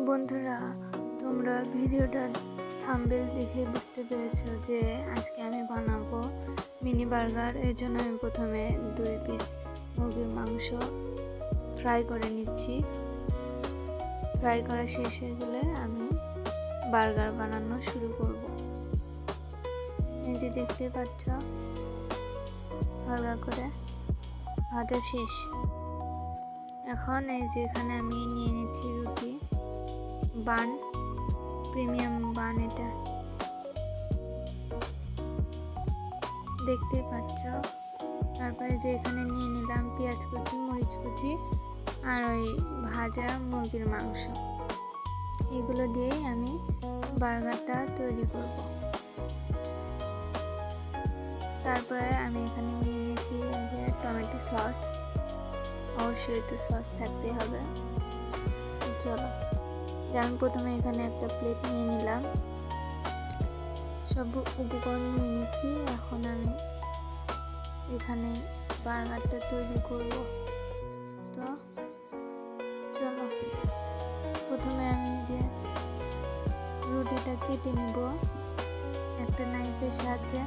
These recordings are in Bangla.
বন্ধুরা, তোমরা ভিডিওটা থাম্বনেল দেখে বুঝতে পেরেছো যে আজকে আমি বানাবো মিনি বার্গার। এর জন্য আমি প্রথমে 2 পিস মুরগির মাংস ফ্রাই করে নিচ্ছি। ফ্রাই করা শেষ হয়ে গেলে আমি বার্গার বানানো শুরু করব। এই যে দেখতে পাচ্ছ, হালকা করে ভাজা শেষ। এখন এই যে এখানে আমি নিয়ে নিচ্ছি রুটি বান, প্রিমিয়াম বান। এটা দেখতেই পাচ্ছ। তারপরে যে এখানে নিয়ে নিলাম পেঁয়াজ কুচি, মরিচ কুচি আর ওই ভাজা মুরগির মাংস। এগুলো দিয়েই আমি বার্গারটা তৈরি করব। তারপরে আমি এখানে নিয়ে নিয়েছি এই যে টমেটো সস। অবশ্যই তো সস থাকতে হবে। চলো, আমি প্রথমে এখানে একটা প্লেট নিয়ে নিলাম, সব উপকরণ নিয়ে নিচ্ছি। এখন আমি এখানে বার্গারটা তৈরি করব। তো চলো, প্রথমে আমি যে রুটিটা কেটে নিব একটা নাইফের সাহায্যে।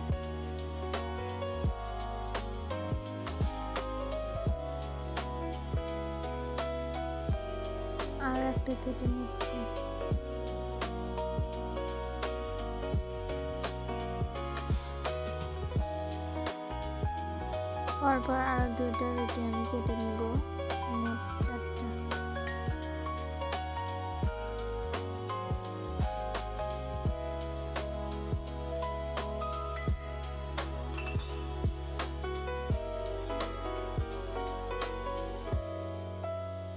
আর একটা কেটে নিচ্ছি। পরপর আরো 2টা রুটি আমি কেটে নিব, মোট 4টা।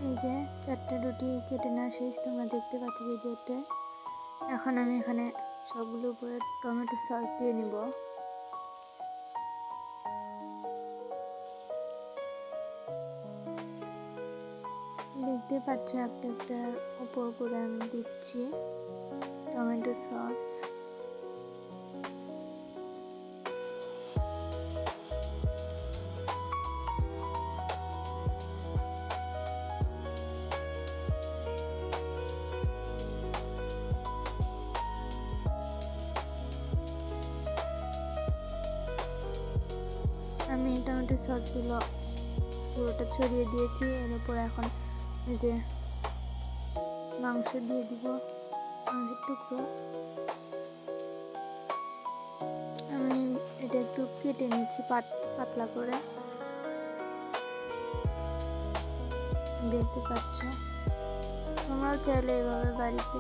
এই যে 4টা রুটি কেটে নেওয়া শেষ, তোমরা দেখতে পাচ্ছ ভিডিওতে। এখন আমি এখানে সবগুলো উপরে টমেটো সস দিয়ে নিব। দেখতে পাচ্ছ একটা একটা উপর করে আমি দিচ্ছি টমেটো সস। আমি টমেটো সসগুলো পুরোটা ছড়িয়ে দিয়েছি। এর উপর এখন এই যে মাংস দিয়ে দিব, মাংসের টুকরো। আমি এটা একটু কেটে নিচ্ছি পাতলা করে, দেখতে পাচ্ছ। তোমরাও চাইলে এভাবে বাড়িতে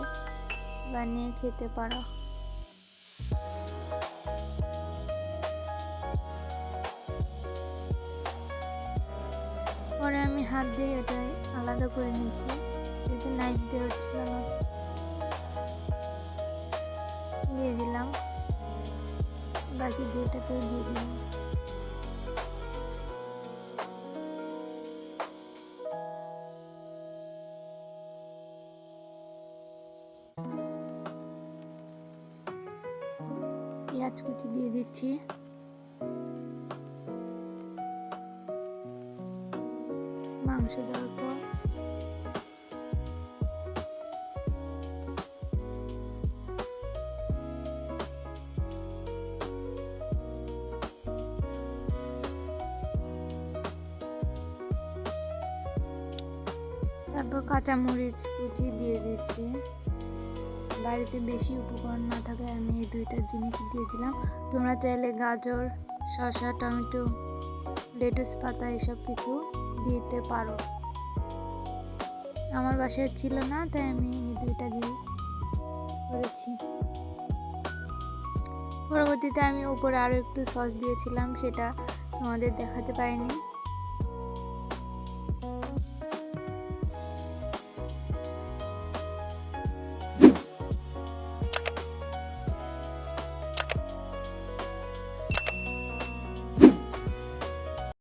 বানিয়ে খেতে পারো। পরে আমি হাত দিয়ে এটা আলাদা করে নিচ্ছি, যেহেতু নাইফ দিয়ে হচ্ছিল না। দিয়ে দিলাম, বাকি 2টাতেও দিয়ে দিলাম। পেঁয়াজ কুচি দিয়ে দিচ্ছি। মাংস দেওয়ার পর তারপর কাঁচামরিচ কুচি দিয়ে দিচ্ছি। বাড়িতে বেশি উপকরণ না থাকে আমি এই 2টা জিনিস দিয়ে দিলাম। তোমরা চাইলে গাজর, শসা, টমেটো, লেটুস পাতা এসব কিছু দিতে পারো। আমার বাসায় ছিল না, তাই আমি এই 2টা দিয়ে করেছি। পরবর্তীতে আমি উপরে আরও একটু সস দিয়েছিলাম, সেটা তোমাদের দেখাতে পারিনি।